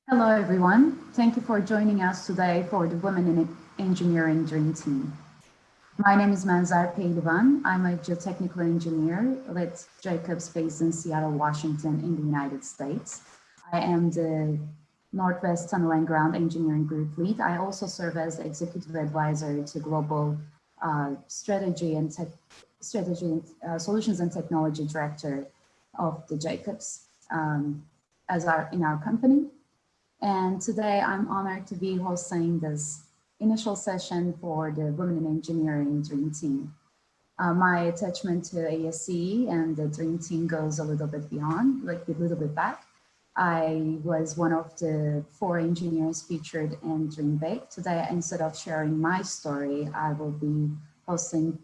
Hello, everyone. Thank you for joining us today for the Women in Engineering Dream Team. My name is Manzar Pehlivan. I'm a geotechnical engineer with Jacobs based in Seattle, Washington in the United States. I am the Northwest Tunnel and Ground Engineering Group Lead. I also serve as the Executive Advisor to Global Strategy and Solutions and Technology Director of the Jacobs in our company. And today I'm honored to be hosting this initial session for the Women in Engineering Dream Team. My attachment to ASCE and the Dream Team goes a little bit beyond, like a little bit back. I was one of the 4 engineers featured in Dream Big. Today, instead of sharing my story, I will be hosting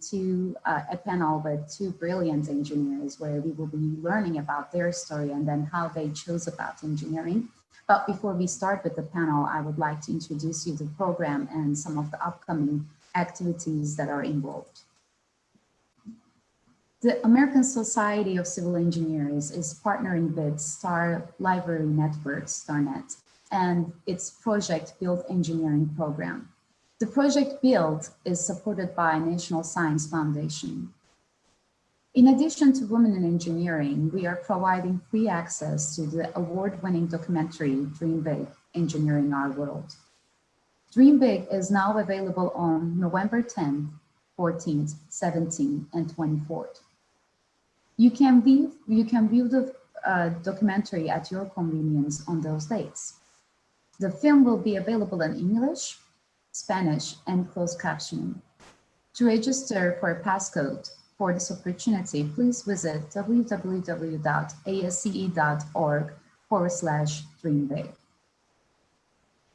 a panel with 2 brilliant engineers where we will be learning about their story and then how they chose about engineering. But before we start with the panel, I would like to introduce you to the program and some of the upcoming activities that are involved. The American Society of Civil Engineers is partnering with Star Library Network, StarNet, and its Project Build Engineering program. The Project Build is supported by National Science Foundation. In addition to Women in Engineering, we are providing free access to the award-winning documentary Dream Big, Engineering Our World. Dream Big is now available on November 10th, 14th, 17th, and 24th. You can view the documentary at your convenience on those dates. The film will be available in English, Spanish, and closed captioning. To register for a passcode for this opportunity, please visit www.asce.org/dreambig.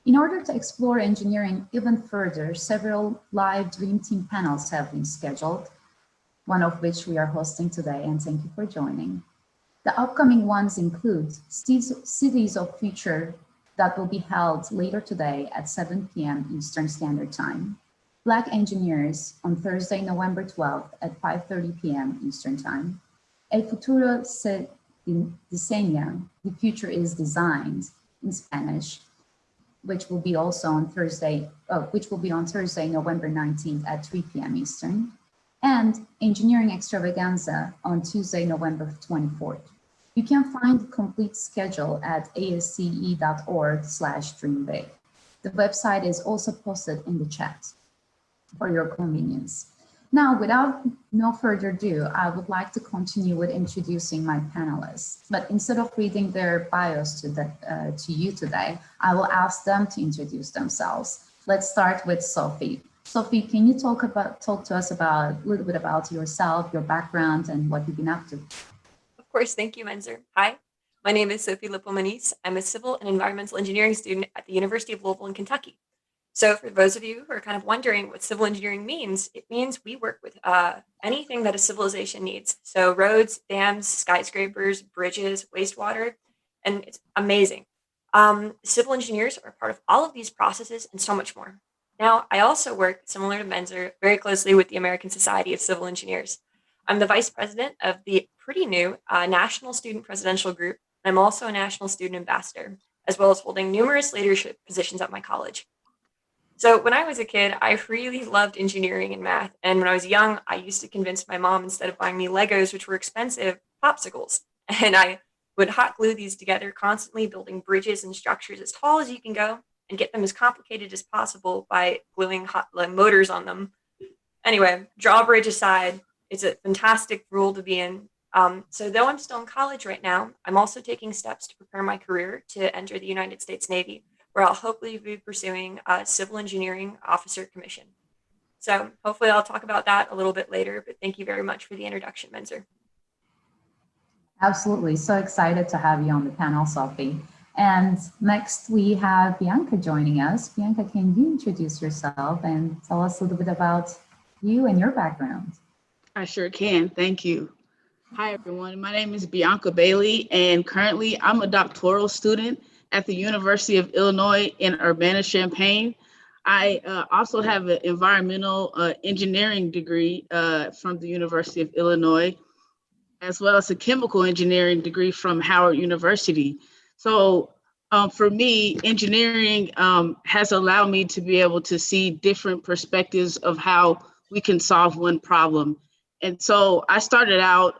In order to explore engineering even further, several live Dream Team panels have been scheduled, one of which we are hosting today, and thank you for joining. The upcoming ones include Cities of Future that will be held later today at 7 p.m. Eastern Standard Time. Black Engineers on Thursday, November 12th at 5:30 p.m. Eastern Time. El Futuro se diseña, The Future is Designed in Spanish, which will be on Thursday, November 19th at 3 p.m. Eastern. And Engineering Extravaganza on Tuesday, November 24th. You can find the complete schedule at asce.org/dreambig. The website is also posted in the chat for your convenience. Now, without no further ado, I would like to continue with introducing my panelists. But instead of reading their bios to you today, I will ask them to introduce themselves. Let's start with Sophie. Sophie, can you talk to us a little bit about yourself, your background, and what you've been up to? Of course, thank you, Menzer. Hi, my name is Sophie Lipomaniz. I'm a civil and environmental engineering student at the University of Louisville in Kentucky. So for those of you who are kind of wondering what civil engineering means, it means we work with anything that a civilization needs. So roads, dams, skyscrapers, bridges, wastewater, and it's amazing. Civil engineers are part of all of these processes and so much more. Now, I also work, similar to Menzer, very closely with the American Society of Civil Engineers. I'm the vice president of the pretty new National Student Presidential Group. I'm also a National Student Ambassador, as well as holding numerous leadership positions at my college. So when I was a kid, I really loved engineering and math. And when I was young, I used to convince my mom, instead of buying me Legos, which were expensive, popsicles. And I would hot glue these together, constantly building bridges and structures as tall as you can go and get them as complicated as possible by gluing motors on them. Anyway, drawbridge aside, it's a fantastic role to be in. So though I'm still in college right now, I'm also taking steps to prepare my career to enter the United States Navy, where I'll hopefully be pursuing a civil engineering officer commission. So hopefully I'll talk about that a little bit later, but thank you very much for the introduction, Menzer. Absolutely. So excited to have you on the panel, Sophie. And next we have Bianca joining us. Bianca, can you introduce yourself and tell us a little bit about you and your background? I sure can. Thank you. Hi, everyone. My name is Bianca Bailey, and currently I'm a doctoral student at the University of Illinois in Urbana-Champaign. I also have an environmental engineering degree from the University of Illinois, as well as a chemical engineering degree from Howard University. So for me, engineering has allowed me to be able to see different perspectives of how we can solve one problem. And so I started out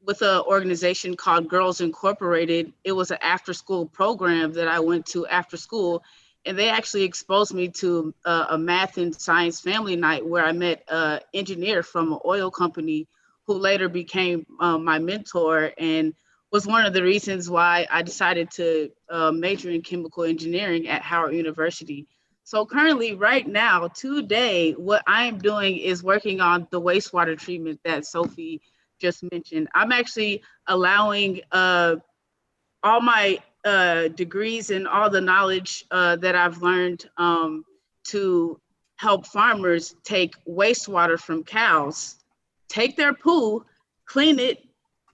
with an organization called Girls Incorporated. It was an after-school program that I went to after school, and they actually exposed me to a math and science family night where I met an engineer from an oil company who later became my mentor and was one of the reasons why I decided to major in chemical engineering at Howard University. So currently, right now, today, what I am doing is working on the wastewater treatment that Sophie just mentioned. I'm actually allowing all my degrees and all the knowledge that I've learned to help farmers take wastewater from cows, take their poo, clean it,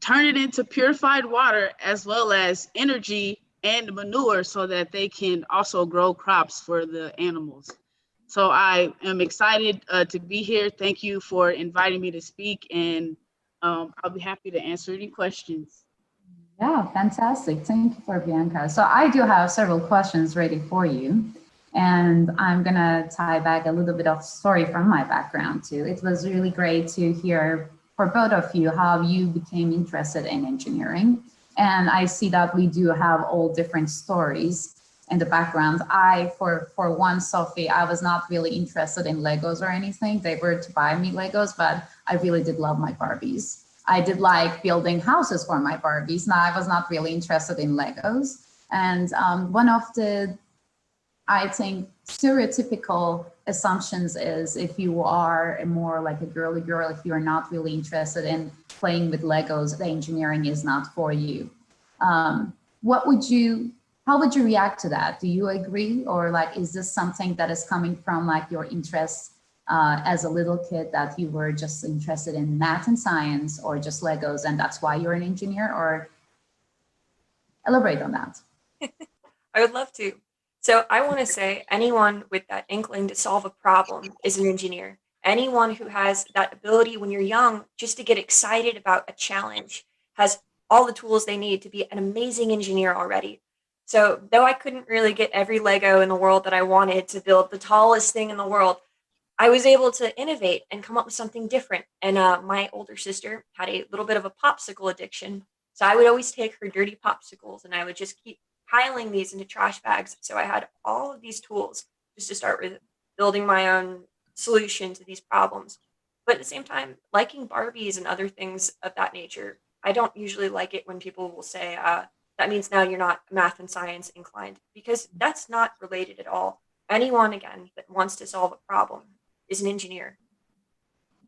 turn it into purified water, as well as energy and manure so that they can also grow crops for the animals. So I am excited to be here. Thank you for inviting me to speak, and I'll be happy to answer any questions. Yeah, fantastic. Thank you for Bianca. So I do have several questions ready for you. And I'm gonna tie back a little bit of story from my background too. It was really great to hear for both of you how you became interested in engineering. And I see that we do have all different stories in the background. For one, Sophie, I was not really interested in Legos or anything. They were to buy me Legos, but I really did love my Barbies. I did like building houses for my Barbies. Now I was not really interested in Legos. And one of the, I think, stereotypical assumptions is if you are more like a girly girl, if you're not really interested in playing with Legos, the engineering is not for you. How would you react to that? Do you agree? Or like, is this something that is coming from like your interests as a little kid, that you were just interested in math and science or just Legos and that's why you're an engineer? Or elaborate on that. I would love to. So I want to say anyone with that inkling to solve a problem is an engineer. Anyone who has that ability when you're young just to get excited about a challenge has all the tools they need to be an amazing engineer already. So though I couldn't really get every Lego in the world that I wanted to build the tallest thing in the world, I was able to innovate and come up with something different. And my older sister had a little bit of a popsicle addiction. So I would always take her dirty popsicles and I would just keep piling these into trash bags. So I had all of these tools just to start with building my own solution to these problems. But at the same time, liking Barbies and other things of that nature, I don't usually like it when people will say, that means now you're not math and science inclined, because that's not related at all. Anyone, again, that wants to solve a problem is an engineer.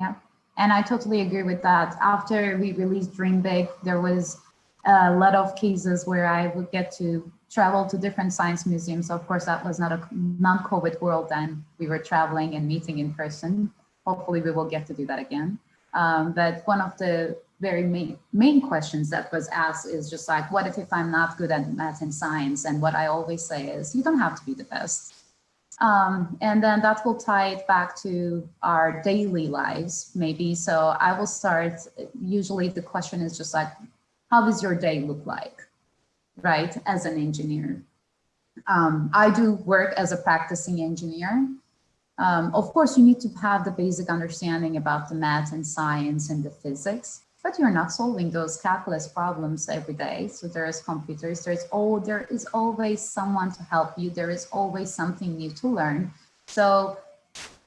Yeah, and I totally agree with that. After we released Dream Big, there was a lot of cases where I would get to travel to different science museums. Of course, that was not a non-COVID world then. We were traveling and meeting in person. Hopefully we will get to do that again. But one of the very main questions that was asked is just like, what if I'm not good at math and science? And what I always say is, you don't have to be the best. And then that will tie it back to our daily lives, maybe. So I will start, usually the question is just like, how does your day look like, right, as an engineer? I do work as a practicing engineer. Of course, you need to have the basic understanding about the math and science and the physics, but you're not solving those calculus problems every day. So there is computers, there is always someone to help you. There is always something new to learn. So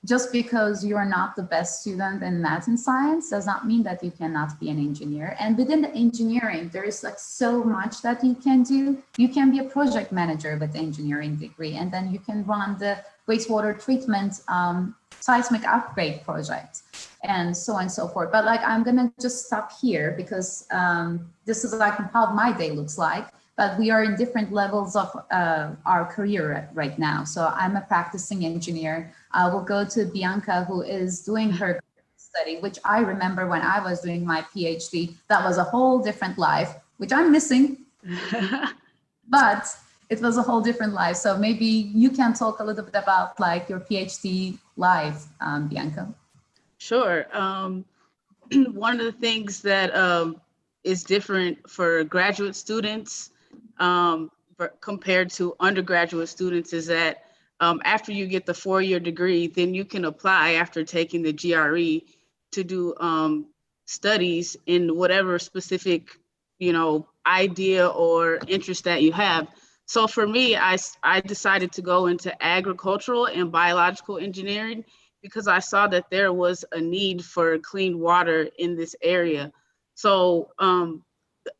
just because you are not the best student in math and science does not mean that you cannot be an engineer. And within the engineering, there is like so much that you can do. You can be a project manager with engineering degree, and then you can run the wastewater treatment seismic upgrade project, and so on and so forth. But like, I'm gonna just stop here because this is like how my day looks like. But we are in different levels of our career right now. So I'm a practicing engineer. I will go to Bianca, who is doing her study, which I remember when I was doing my PhD, that was a whole different life, which I'm missing, but it was a whole different life. So maybe you can talk a little bit about like your PhD life, Bianca. Sure. One of the things that is different for graduate students compared to undergraduate students is that after you get the 4-year degree, then you can apply after taking the GRE to do studies in whatever specific, idea or interest that you have. So for me, I decided to go into agricultural and biological engineering because I saw that there was a need for clean water in this area. So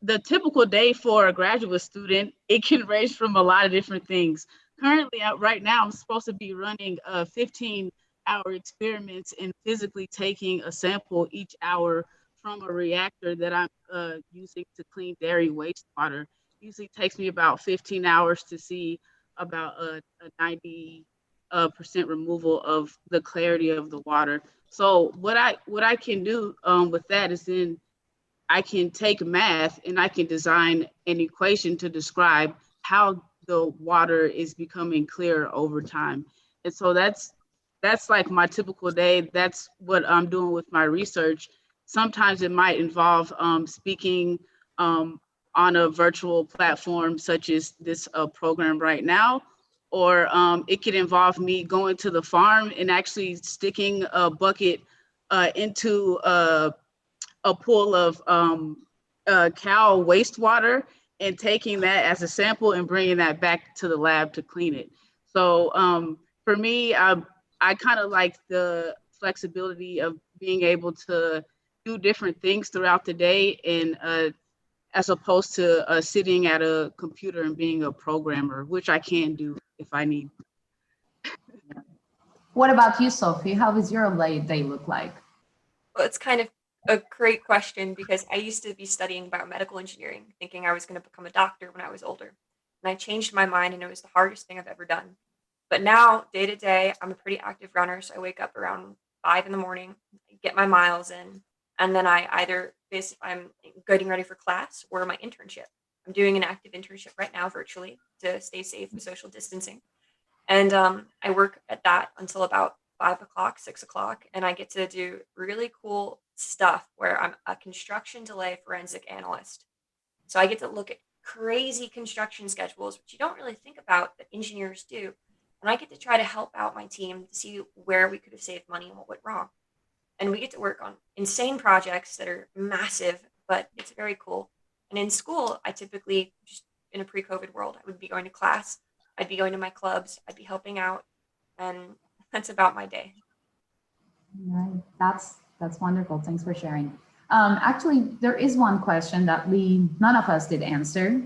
the typical day for a graduate student, it can range from a lot of different things. Currently, right now, I'm supposed to be running 15-hour experiments and physically taking a sample each hour from a reactor that I'm using to clean dairy wastewater. Usually takes me about 15 hours to see about a 90% removal of the clarity of the water. So what I can do with that is then I can take math and I can design an equation to describe how the water is becoming clearer over time. And so that's like my typical day. That's what I'm doing with my research. Sometimes it might involve speaking on a virtual platform such as this program right now, or it could involve me going to the farm and actually sticking a bucket into a pool of cow wastewater and taking that as a sample and bringing that back to the lab to clean it. So for me, I kind of like the flexibility of being able to do different things throughout the day, and as opposed to sitting at a computer and being a programmer, which I can do if I need. What about you, Sophie? How does your day look like? Well, it's kind of a great question because I used to be studying biomedical engineering, thinking I was going to become a doctor when I was older. And I changed my mind, and it was the hardest thing I've ever done. But now, day to day, I'm a pretty active runner. So I wake up around 5 in the morning, get my miles in, and then I either I'm getting ready for class or my internship. I'm doing an active internship right now virtually to stay safe with social distancing. And I work at that until about 5 o'clock, 6 o'clock, and I get to do really cool stuff where I'm a construction delay forensic analyst. So I get to look at crazy construction schedules, which you don't really think about that engineers do. And I get to try to help out my team to see where we could have saved money and what went wrong. And we get to work on insane projects that are massive, but it's very cool. And in school, I typically, just in a pre-COVID world, I would be going to class, I'd be going to my clubs, I'd be helping out, and that's about my day. Right. That's wonderful. Thanks for sharing. Actually, there is one question that none of us did answer,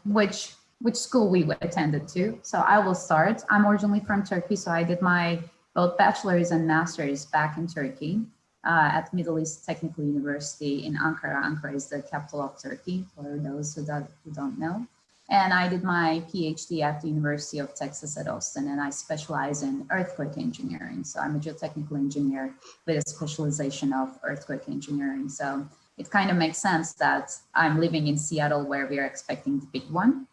which school we attended to. So I will start. I'm originally from Turkey, so I did my both bachelor's and master's back in Turkey at Middle East Technical University in Ankara. Ankara is the capital of Turkey, for those who don't know. And I did my PhD at the University of Texas at Austin, and I specialize in earthquake engineering. So I'm a geotechnical engineer with a specialization of earthquake engineering. So it kind of makes sense that I'm living in Seattle, where we are expecting the big one.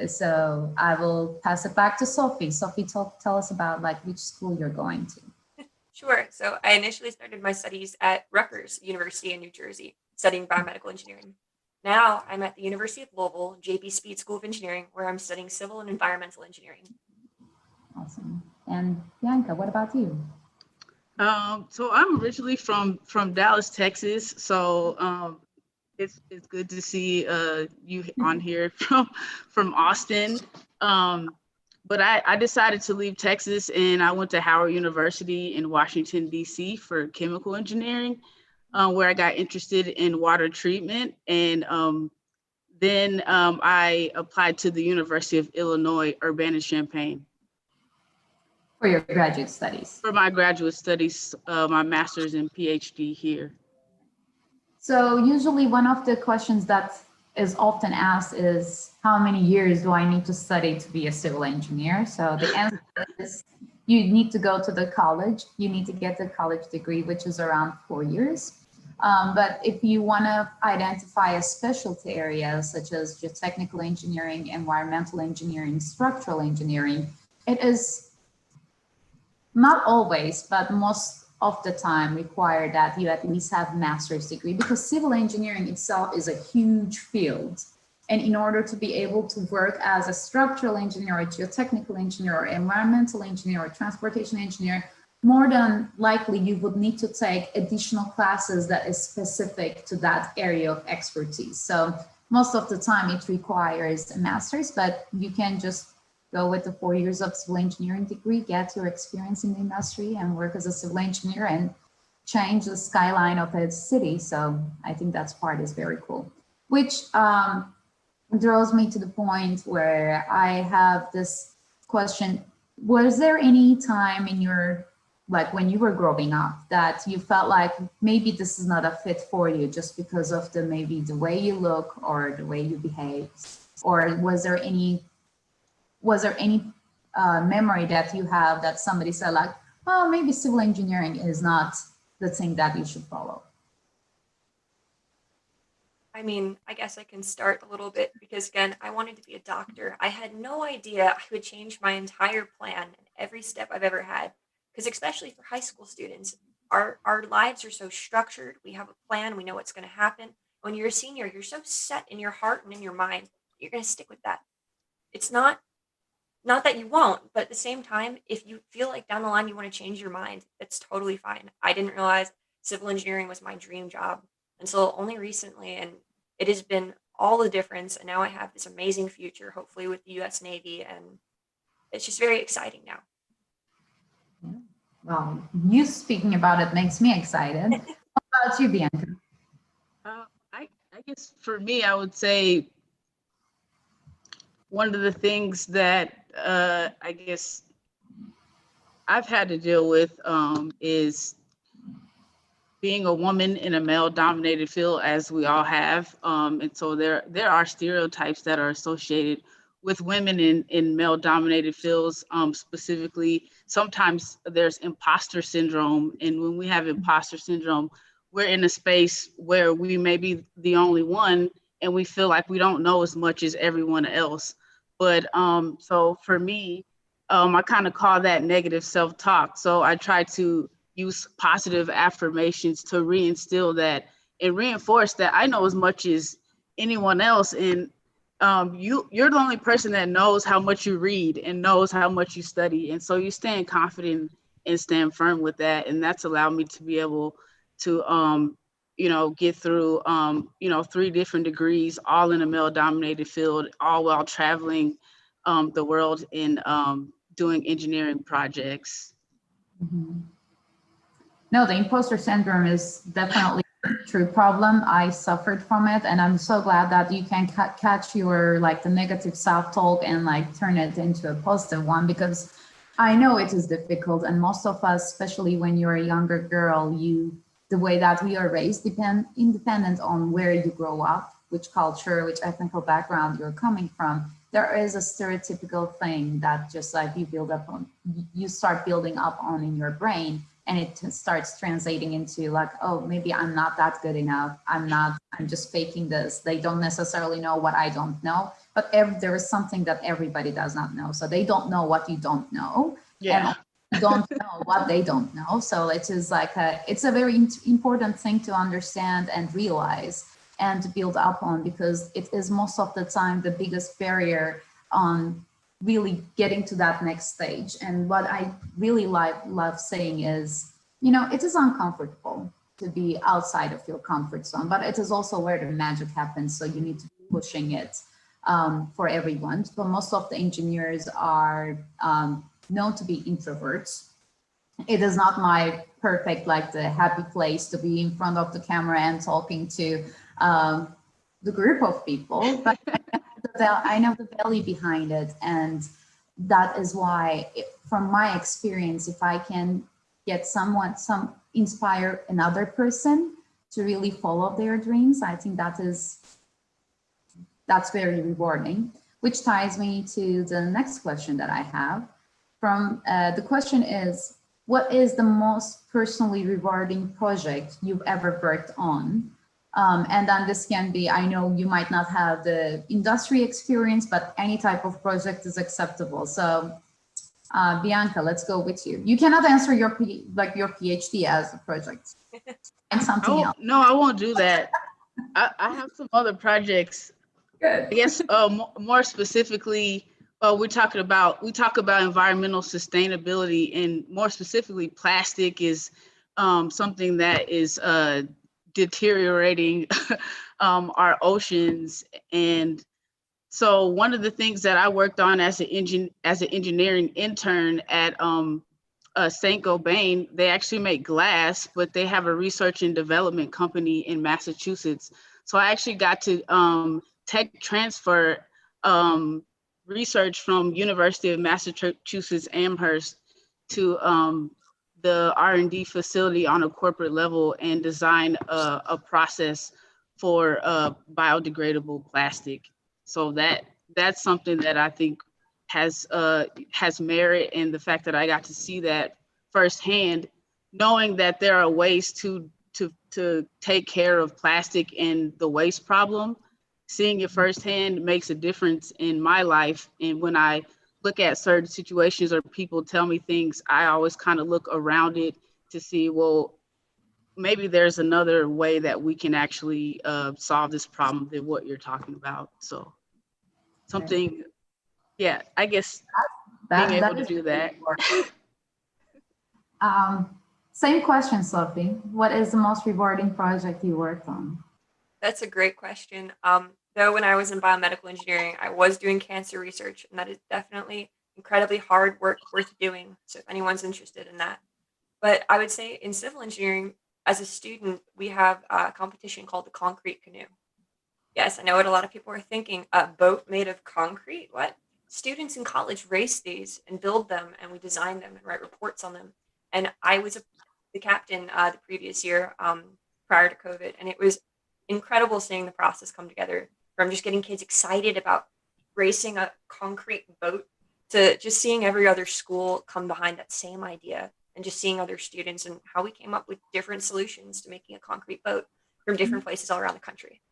So I will pass it back to Sophie. Sophie, tell us about like which school you're going to. Sure. So I initially started my studies at Rutgers University in New Jersey, studying biomedical engineering. Now I'm at the University of Louisville, J.B. Speed School of Engineering, where I'm studying civil and environmental engineering. Awesome. And Bianca, what about you? So I'm originally from Dallas, Texas. So it's good to see you on here from Austin. but I decided to leave Texas and I went to Howard University in Washington, D.C. for chemical engineering, where I got interested in water treatment. And then I applied to the University of Illinois, Urbana-Champaign For your graduate studies. for my graduate studies, my master's and PhD here. So usually one of the questions that is often asked is, how many years do I need to study to be a civil engineer? So the answer is, you need to go to the college. You need to get the college degree, which is around 4 years. But if you want to identify a specialty area, such as geotechnical engineering, environmental engineering, structural engineering, it is not always, but most of the time require that you at least have a master's degree, because civil engineering itself is a huge field. And in order to be able to work as a structural engineer, or geotechnical engineer, or environmental engineer, or transportation engineer, more than likely you would need to take additional classes that is specific to that area of expertise. So most of the time it requires a master's, but you can just go with the 4 years of civil engineering degree, get your experience in the industry and work as a civil engineer and change the skyline of a city. So I think that part is very cool, which draws me to the point where I have this question. Was there any time in your, like when you were growing up, that you felt like maybe this is not a fit for you just because of maybe the way you look or the way you behave? Or was there any memory that you have that somebody said like, oh, maybe civil engineering is not the thing that you should follow? I mean, I guess I can start a little bit because, again, I wanted to be a doctor. I had no idea I would change my entire plan and every step I've ever had. Because especially for high school students, our lives are so structured. We have a plan. We know what's going to happen. When you're a senior, you're so set in your heart and in your mind. You're going to stick with that. It's not that you won't, but at the same time, if you feel like down the line you want to change your mind, that's totally fine. I didn't realize civil engineering was my dream job until only recently, and it has been all the difference. And now I have this amazing future, hopefully with the U.S. Navy, and it's just very exciting now. Well, you speaking about it makes me excited. How about you, Bianca? I guess for me, I would say one of the things that I guess I've had to deal with is being a woman in a male-dominated field, as we all have. And so there are stereotypes that are associated with women in male-dominated fields. Specifically, sometimes there's imposter syndrome. And when we have imposter syndrome, we're in a space where we may be the only one and we feel like we don't know as much as everyone else. But so for me, I kind of call that negative self-talk. So I try to use positive affirmations to reinstill that and reinforce that I know as much as anyone else. And you're the only person that knows how much you read and knows how much you study. And so you stand confident and stand firm with that. And that's allowed me to be able to, get through, 3 different degrees, all in a male-dominated field, all while traveling the world and doing engineering projects. Mm-hmm. No, the imposter syndrome is definitely a true problem. I suffered from it, and I'm so glad that you can catch your the negative self-talk and turn it into a positive one, because I know it is difficult, and most of us, especially when you're a younger girl, the way that we are raised independent on where you grow up, which culture, which ethnical background you're coming from. There is a stereotypical thing that just you start building up on in your brain, and it starts translating into oh, maybe I'm not that good enough. I'm just faking this. They don't necessarily know what I don't know, but there is something that everybody does not know. So they don't know what you don't know. Yeah. And you don't know what they don't know. So it is it's a very important thing to understand and realize and to build up on, because it is most of the time the biggest barrier on really getting to that next stage. And what I really love saying is, it is uncomfortable to be outside of your comfort zone, but it is also where the magic happens. So you need to be pushing it. for everyone. But most of the engineers are known to be introverts. It is not my perfect, like the happy place to be in front of the camera and talking to the group of people, but I know the value behind it. And that is why, from my experience, if I can get inspire another person to really follow their dreams, I think that's very rewarding, which ties me to the next question that I have. The question is, what is the most personally rewarding project you've ever worked on? And then this can be, I know you might not have the industry experience, but any type of project is acceptable. So Bianca, let's go with you. You cannot answer your PhD as a project and something else. No, I won't do that. I have some other projects. Good. I guess more specifically, we talk about environmental sustainability, and more specifically, plastic is something that is deteriorating our oceans. And so one of the things that I worked on as an engineering intern at Saint-Gobain, they actually make glass, but they have a research and development company in Massachusetts. So I actually got to tech transfer research from University of Massachusetts Amherst to the R&D facility on a corporate level and design a process for biodegradable plastic. So that's something that I think has merit, and the fact that I got to see that firsthand, knowing that there are ways to take care of plastic and the waste problem. Seeing it firsthand makes a difference in my life. And when I look at certain situations or people tell me things, I always kind of look around it to see, well, maybe there's another way that we can actually solve this problem than what you're talking about. So something, yeah, I guess being able to do that. Same question, Sophie. What is the most rewarding project you worked on? That's a great question. Though when I was in biomedical engineering, I was doing cancer research, and that is definitely incredibly hard work worth doing. So if anyone's interested in that. But I would say in civil engineering, as a student, we have a competition called the Concrete Canoe. Yes, I know what a lot of people are thinking. A boat made of concrete? What? Students in college race these and build them, and we design them and write reports on them. And I was the captain the previous year prior to COVID, and it was incredible seeing the process come together, from just getting kids excited about racing a concrete boat to just seeing every other school come behind that same idea, and just seeing other students and how we came up with different solutions to making a concrete boat from different places all around the country.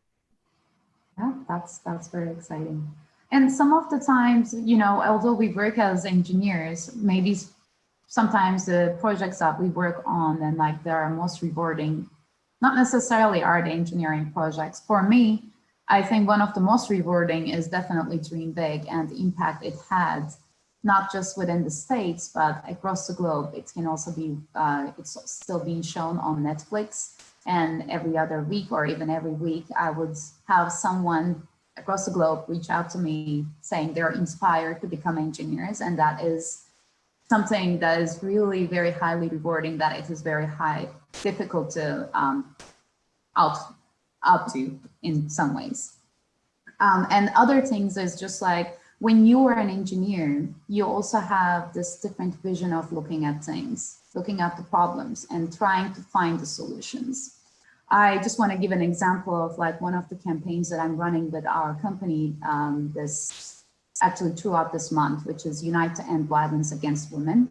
Yeah, that's very exciting. And some of the times, although we work as engineers, maybe sometimes the projects that we work on and they are most rewarding, not necessarily are the engineering projects. For me, I think one of the most rewarding is definitely Dream Big and the impact it had, not just within the States, but across the globe. It can also be, it's still being shown on Netflix, and every other week or even every week, I would have someone across the globe reach out to me saying they're inspired to become engineers. And that is something that is really very highly rewarding, that it is very difficult to out to in some ways. And other things is just like, when you are an engineer, you also have this different vision of looking at things, looking at the problems and trying to find the solutions. I just want to give an example of one of the campaigns that I'm running with our company throughout this month, which is Unite to End Violence Against Women.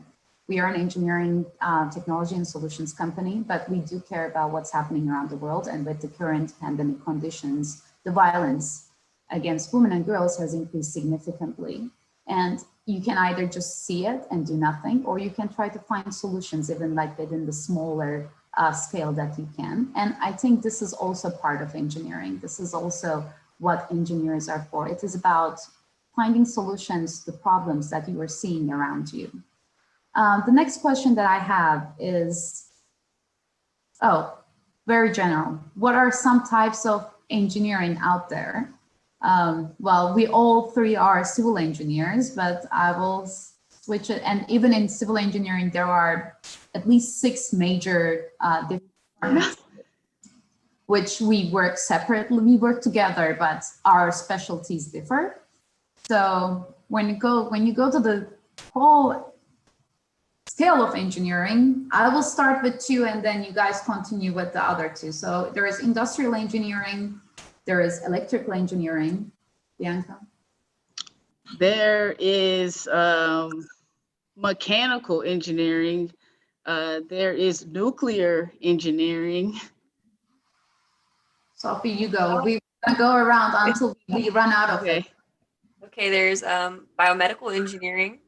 We are an engineering, technology and solutions company, but we do care about what's happening around the world. And with the current pandemic conditions, the violence against women and girls has increased significantly. And you can either just see it and do nothing, or you can try to find solutions even within the smaller scale that you can. And I think this is also part of engineering. This is also what engineers are for. It is about finding solutions to problems that you are seeing around you. The next question that I have is, very general. What are some types of engineering out there Well, we all three are civil engineers, but I will switch it. And even in civil engineering, there are at least 6 major departments, which we work separately. We work together, but our specialties differ. So when you go to the whole scale of engineering, I will start with 2 and then you guys continue with the other 2. So there is industrial engineering, there is electrical engineering. Bianca? There is mechanical engineering. There is nuclear engineering. Sophie, you go. We're gonna go around until we run out of it. Okay, there's biomedical engineering,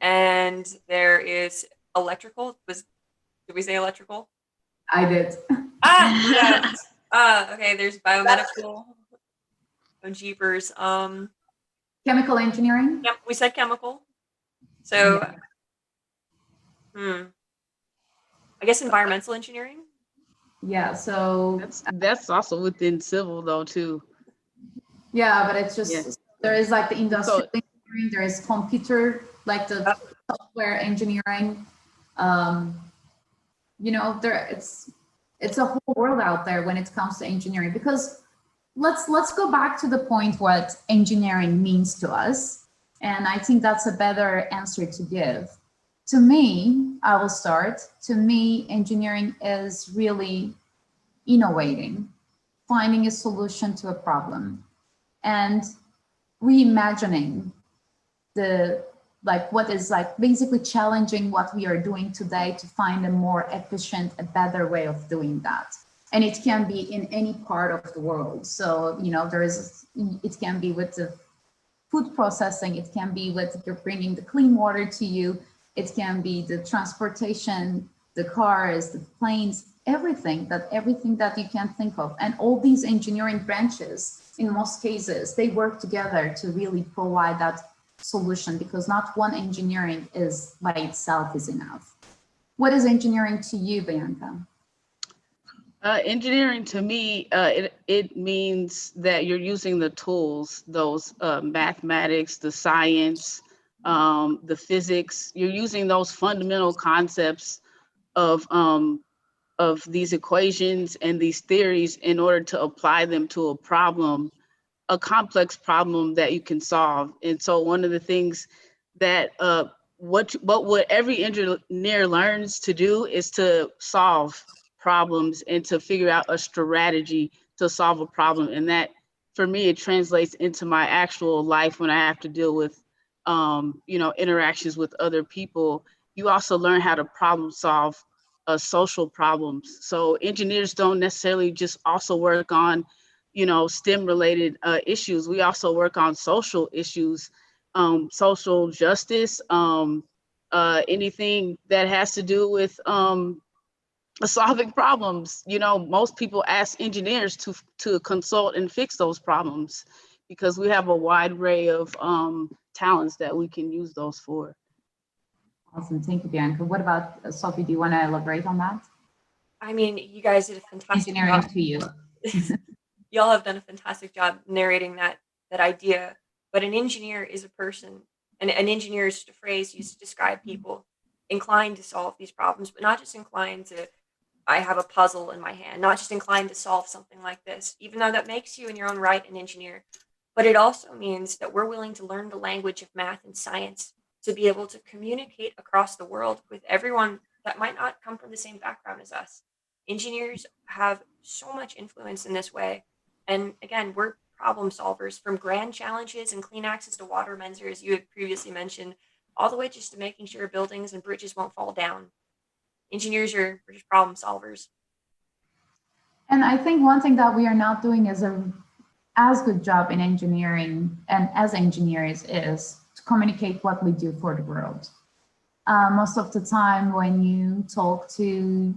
and there is electrical. Did we say electrical? I did. Yeah. Okay, there's biomedical. Oh, jeepers. Chemical engineering? Yep, we said chemical. So, I guess environmental engineering. Yeah, so that's also within civil though too. Yeah, but it's just there is like the industrial engineering, there is computer, like the software engineering. You know, it's a whole world out there when it comes to engineering, because let's go back to the point what engineering means to us. And I think that's a better answer to give. To me, I will start. To me, engineering is really innovating, finding a solution to a problem, and reimagining what is basically challenging what we are doing today to find a more efficient, a better way of doing that. And it can be in any part of the world. So, you know, it can be with the food processing, it can be with you're bringing the clean water to you, it can be the transportation, the cars, the planes, everything that you can think of. And all these engineering branches, in most cases, they work together to really provide that solution, because not one engineering is by itself is enough. What is engineering to you, Bianca? Engineering to me, it means that you're using the tools, those mathematics, the science, the physics. You're using those fundamental concepts of these equations and these theories in order to apply them to a problem, a complex problem that you can solve. And so one of the things that what every engineer learns to do is to solve problems and to figure out a strategy to solve a problem. And that, for me, it translates into my actual life when I have to deal with, you know, interactions with other people. You also learn how to problem solve social problems. So engineers don't necessarily just also work on, you know, STEM related issues. We also work on social issues, social justice, anything that has to do with solving problems. You know, most people ask engineers to consult and fix those problems because we have a wide array of talents that we can use those for. Awesome, thank you, Bianca. What about Sophie? Do you want to elaborate on that? I mean, you guys did a fantastic engineering job. to you. Y'all have done a fantastic job narrating that idea. But an engineer is a person, and an engineer is just a phrase used to describe people inclined to solve these problems, but not just inclined to, I have a puzzle in my hand, not just inclined to solve something like this, even though that makes you in your own right an engineer. But it also means that we're willing to learn the language of math and science to be able to communicate across the world with everyone that might not come from the same background as us. Engineers have so much influence in this way. And again, we're problem solvers, from grand challenges and clean access to water, Menzer, as you had previously mentioned, all the way just to making sure buildings and bridges won't fall down. Engineers are just problem solvers. And I think one thing that we are not doing is as good job in engineering and as engineers is to communicate what we do for the world. Most of the time when you talk to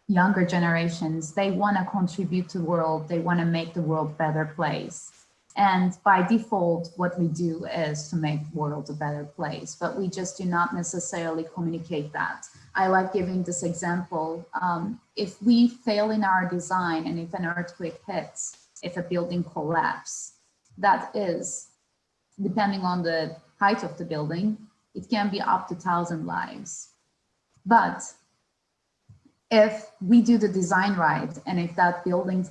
younger generations, they want to contribute to the world, they want to make the world a better place. And by default, what we do is to make the world a better place, but we just do not necessarily communicate that. I like giving this example. If we fail in our design and if an earthquake hits, if a building collapses, that is, depending on the height of the building, it can be up to 1,000 lives. But if we do the design right, and if that building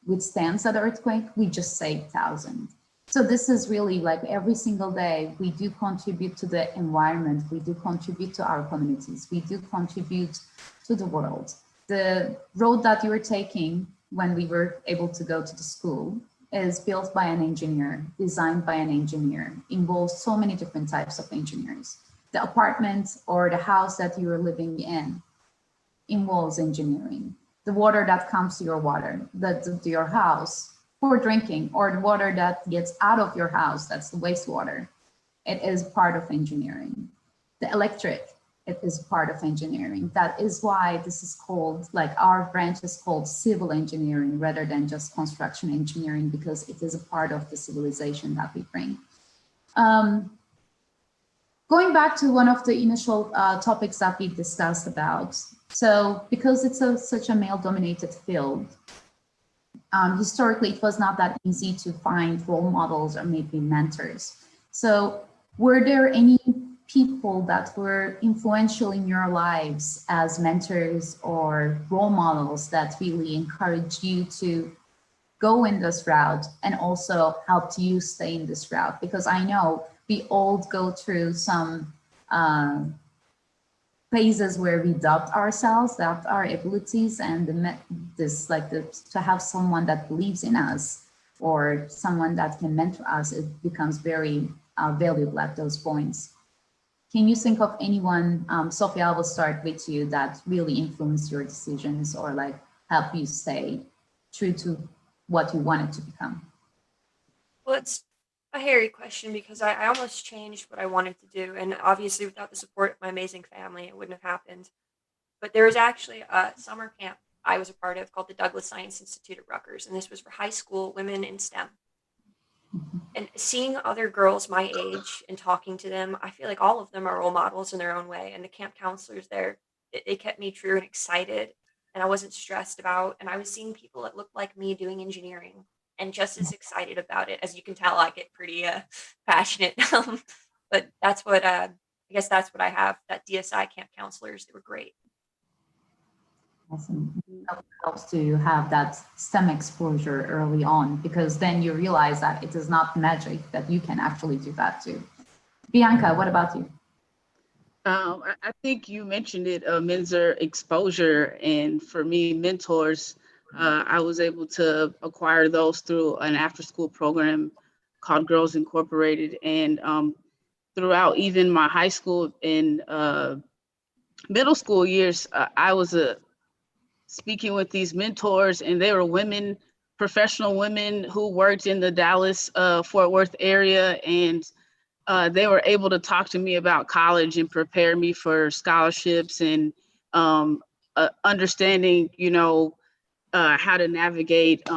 withstands that earthquake, we just save 1,000. So this is really like every single day, we do contribute to the environment, we do contribute to our communities, we do contribute to the world. The road that you were taking when we were able to go to the school is built by an engineer, designed by an engineer, involves so many different types of engineers. The apartment or the house that you are living in involves engineering. The water that comes to your house for drinking, or the water that gets out of your house, that's the wastewater, it is part of engineering. The electric, it is part of engineering. That is why this is called, like our branch is called civil engineering rather than just construction engineering, because it is a part of the civilization that we bring. Going back to one of the initial topics that we discussed about, so because it's such a male-dominated field, historically, it was not that easy to find role models or maybe mentors. So were there any people that were influential in your lives as mentors or role models that really encouraged you to go in this route and also helped you stay in this route? Because I know we all go through some phases where we doubt ourselves, doubt our abilities, and to have someone that believes in us or someone that can mentor us, it becomes very valuable at those points. Can you think of anyone, Sophia, I will start with you, that really influenced your decisions or like help you stay true to what you wanted to become? Well, it's a hairy question because I almost changed what I wanted to do. And obviously, without the support of my amazing family, it wouldn't have happened. But there was actually a summer camp I was a part of called the Douglas Science Institute at Rutgers. And this was for high school women in STEM. And seeing other girls my age and talking to them, I feel like all of them are role models in their own way. And the camp counselors there, they kept me true and excited. And I wasn't stressed about. And I was seeing people that looked like me doing engineering and just as excited about it. As you can tell, I get pretty passionate. But that's what I guess that's what I have. That DSI camp counselors, they were great. Awesome. It helps to have that STEM exposure early on, because then you realize that it is not magic, that you can actually do that too. Bianca, what about you? I think you mentioned it, Minzer, exposure, and for me, mentors. I was able to acquire those through an after-school program called Girls Incorporated, and throughout even my high school and middle school years, I was speaking with these mentors, and they were women, professional women who worked in the Dallas, Fort Worth area, and they were able to talk to me about college and prepare me for scholarships and understanding, how to navigate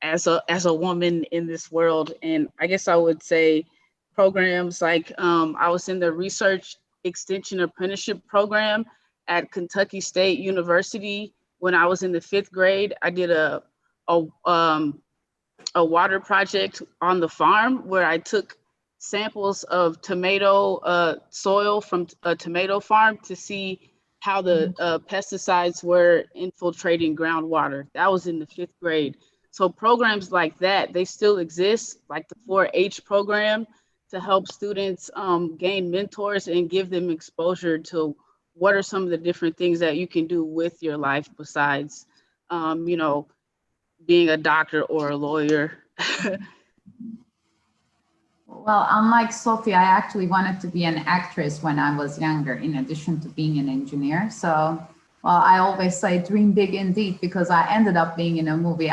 as a woman in this world. And I guess I would say programs like I was in the Research Extension Apprenticeship Program at Kentucky State University when I was in the 5th grade. I did a water project on the farm where I took samples of tomato soil from a tomato farm to see how the pesticides were infiltrating groundwater. That was in the 5th grade. So programs like that, they still exist, like the 4-H program, to help students gain mentors and give them exposure to what are some of the different things that you can do with your life besides, being a doctor or a lawyer. Well, unlike Sophie, I actually wanted to be an actress when I was younger, in addition to being an engineer. So, well, I always say dream big indeed, because I ended up being in a movie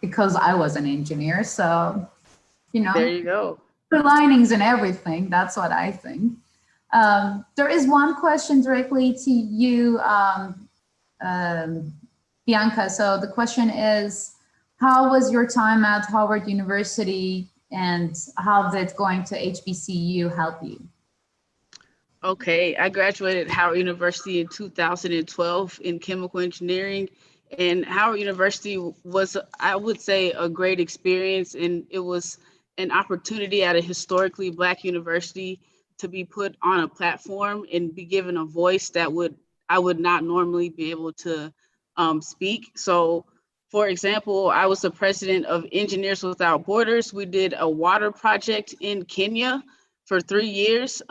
because I was an engineer. So, There you go. The linings and everything. That's what I think. There is one question directly to you, Bianca. So the question is, how was your time at Howard University, and how did going to HBCU help you? Okay, I graduated Howard University in 2012 in chemical engineering, And Howard University was, I would say, a great experience. And it was an opportunity at a historically Black university to be put on a platform and be given a voice that I would not normally be able to speak. So, for example, I was the president of Engineers Without Borders. We did a water project in Kenya for 3 years.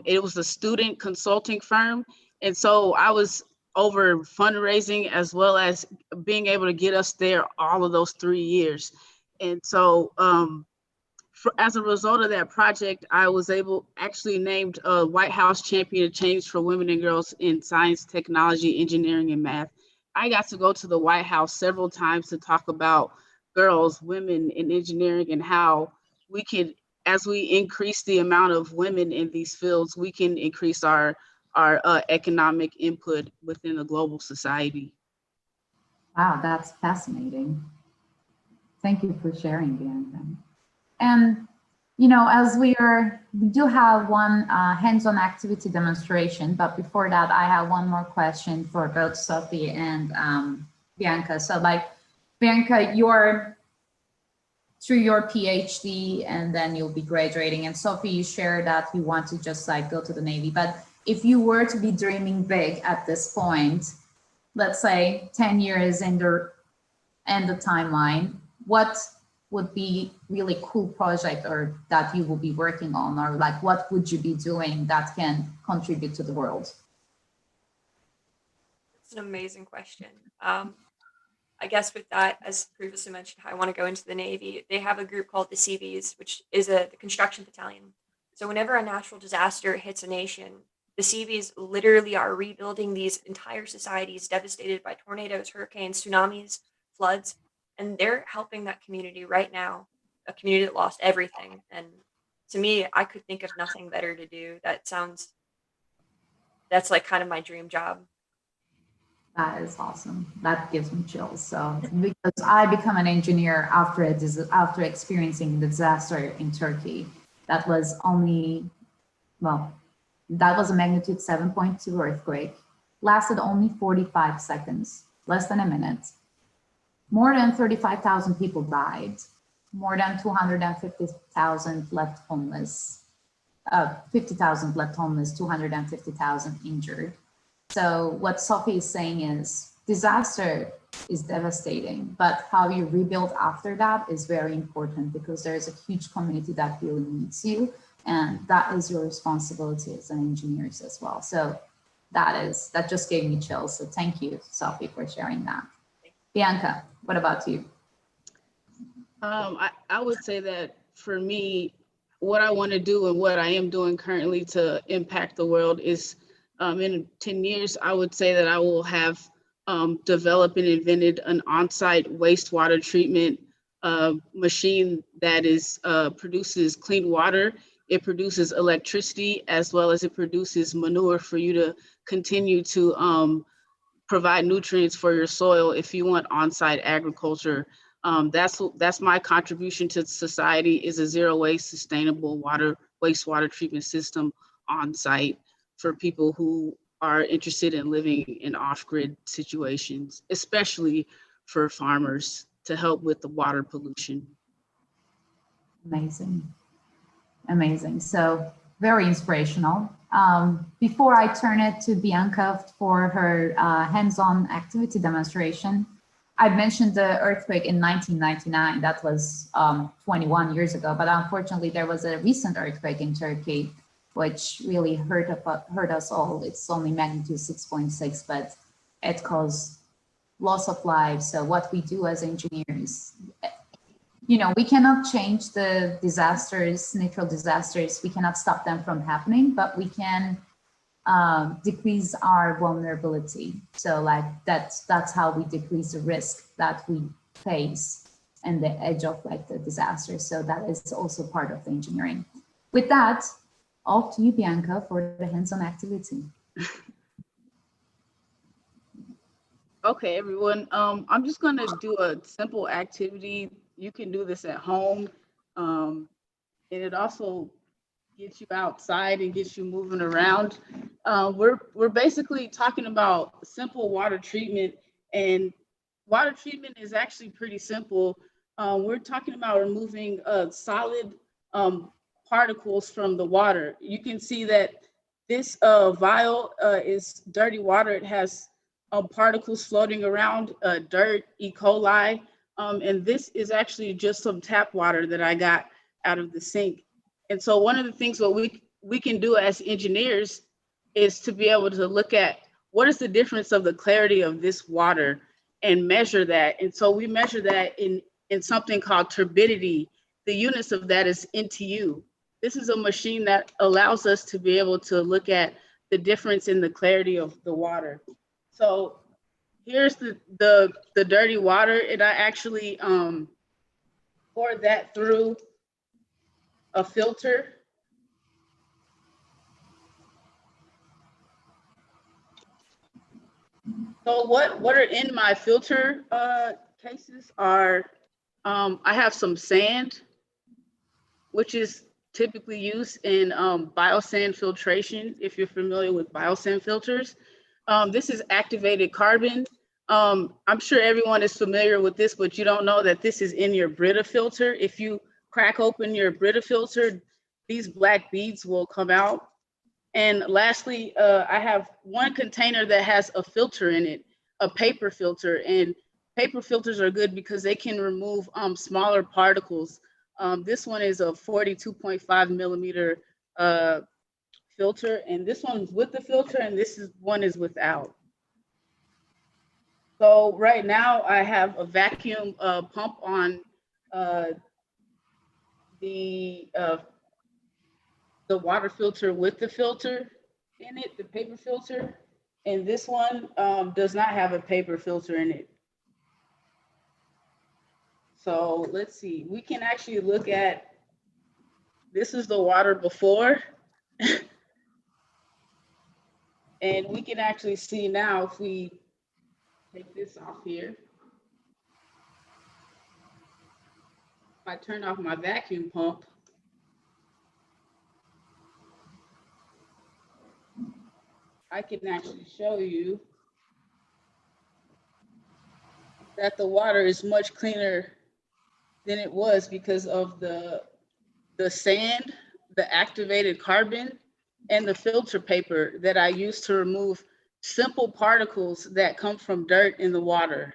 It was a student consulting firm. And so I was over fundraising as well as being able to get us there all of those 3 years. And so as a result of that project, I was actually named a White House Champion of Change for Women and Girls in Science, Technology, Engineering, and Math. I got to go to the White House several times to talk about girls, women in engineering, and how we could, as we increase the amount of women in these fields, we can increase our economic input within the global society. Wow, that's fascinating. Thank you for sharing, Bianca. And, you know, as we do have one hands-on activity demonstration, but before that, I have one more question for both Sophie and Bianca. So like, Bianca, you're through your PhD and then you'll be graduating. And Sophie, you shared that you want to just like go to the Navy. But if you were to be dreaming big at this point, let's say 10 years in the timeline, what would be really cool project or that you will be working on, or like what would you be doing that can contribute to the world? It's an amazing question. I guess with that, as previously mentioned, I want to go into the Navy. They have a group called the Seabees, which is the construction battalion. So whenever a natural disaster hits a nation, the Seabees literally are rebuilding these entire societies devastated by tornadoes, hurricanes, tsunamis, floods, and they're helping that community right now, a community that lost everything. And to me, I could think of nothing better to do. That's like kind of my dream job. That is awesome. That gives me chills. So because I become an engineer after experiencing the disaster in Turkey, that was only, well, that was a magnitude 7.2 earthquake, lasted only 45 seconds, less than a minute. More than 35,000 people died. More than 250,000 left homeless. 50,000 left homeless, 250,000 injured. So what Sophie is saying is disaster is devastating, but how you rebuild after that is very important because there's a huge community that really needs you. And that is your responsibility as an engineer as well. So that just gave me chills. So thank you, Sophie, for sharing that. Bianca, what about you? I would say that for me, what I want to do and what I am doing currently to impact the world is in 10 years, I would say that I will have developed and invented an on-site wastewater treatment machine that produces clean water. It produces electricity as well as it produces manure for you to continue to provide nutrients for your soil if you want on-site agriculture. That's my contribution to society, is a zero waste sustainable wastewater treatment system on site for people who are interested in living in off-grid situations, especially for farmers, to help with the water pollution. Amazing. Amazing. So very inspirational. Before I turn it to Bianca for her hands-on activity demonstration, I mentioned the earthquake in 1999. That was 21 years ago, but unfortunately there was a recent earthquake in Turkey, which really hurt us all. It's only magnitude 6.6, but it caused loss of lives. So what we do as engineers, you know, we cannot change the disasters, natural disasters. We cannot stop them from happening, but we can decrease our vulnerability. So like that's how we decrease the risk that we face and the edge of like the disaster. So that is also part of the engineering. With that, off to you, Bianca, for the hands-on activity. Okay, everyone. I'm just going to do a simple activity. You can do this at home. And it also gets you outside and gets you moving around. We're basically talking about simple water treatment, and water treatment is actually pretty simple. We're talking about removing solid particles from the water. You can see that this vial is dirty water. It has particles floating around, dirt, E. coli, and this is actually just some tap water that I got out of the sink. And so one of the things what we can do as engineers is to be able to look at what is the difference of the clarity of this water and measure that. And so we measure that in something called turbidity. The units of that is NTU. This is a machine that allows us to be able to look at the difference in the clarity of the water. So here's the dirty water, and I actually poured that through a filter. So what are in my filter cases are, I have some sand, which is typically used in biosand filtration, if you're familiar with biosand filters. This is activated carbon. I'm sure everyone is familiar with this, but you don't know that this is in your Brita filter. If you crack open your Brita filter, these black beads will come out. And lastly, I have one container that has a filter in it, a paper filter. And paper filters are good because they can remove smaller particles. This one is a 42.5 millimeter filter, and this one's with the filter, and one is without. So right now I have a vacuum pump on the water filter with the filter in it, the paper filter, and this one does not have a paper filter in it. So let's see, we can actually look at, this is the water before, and we can actually see now if we take this off here. If I turn off my vacuum pump, I can actually show you that the water is much cleaner than it was because of the sand, the activated carbon, and the filter paper that I use to remove simple particles that come from dirt in the water.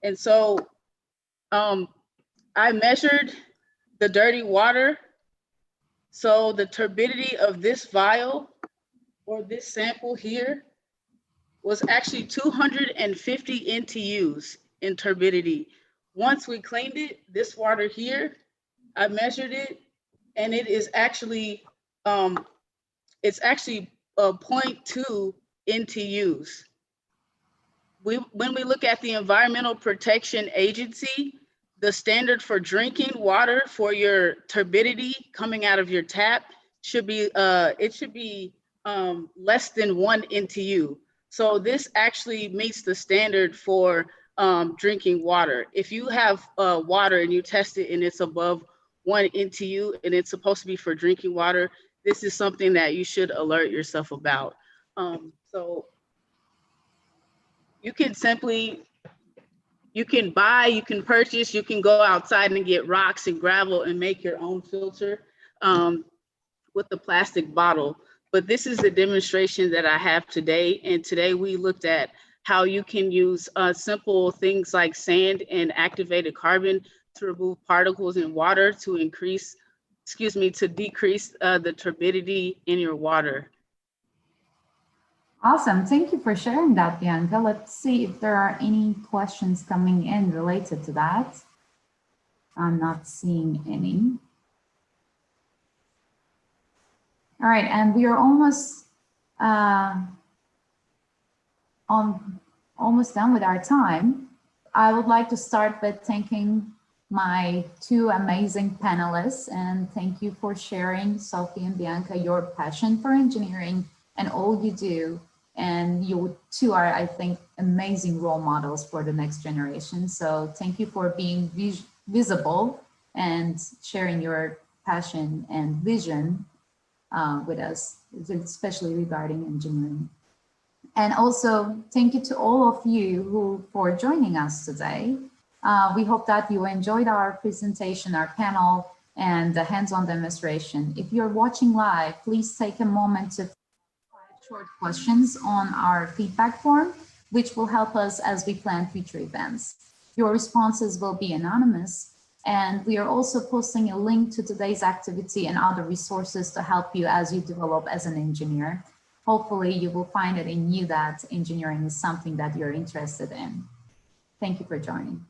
And so I measured the dirty water. So the turbidity of this vial or this sample here was actually 250 NTUs in turbidity. Once we cleaned it, this water here, I measured it, and it is actually, it's actually 0.2 NTUs. When we look at the Environmental Protection Agency, the standard for drinking water for your turbidity coming out of your tap should be, it should be less than 1 NTU. So this actually meets the standard for drinking water. If you have water and you test it and it's above 1 NTU and it's supposed to be for drinking water, this is something that you should alert yourself about. So you can simply, you can buy, you can purchase, you can go outside and get rocks and gravel and make your own filter with the plastic bottle. But this is the demonstration that I have today. And today we looked at how you can use simple things like sand and activated carbon to remove particles in water to increase, to decrease the turbidity in your water. Awesome. Thank you for sharing that, Bianca. Let's see if there are any questions coming in related to that. I'm not seeing any. All right, and we are almost almost done with our time. I would like to start by thanking my two amazing panelists, and thank you for sharing, Sophie and Bianca, your passion for engineering and all you do. And you two are, I think, amazing role models for the next generation. So thank you for being visible and sharing your passion and vision with us, especially regarding engineering. And also thank you to all of you for joining us today. We hope that you enjoyed our presentation, our panel, and the hands-on demonstration. If you're watching live, please take a moment to provide short questions on our feedback form, which will help us as we plan future events. Your responses will be anonymous, and we are also posting a link to today's activity and other resources to help you as you develop as an engineer. Hopefully you will find it in you that engineering is something that you're interested in. Thank you for joining.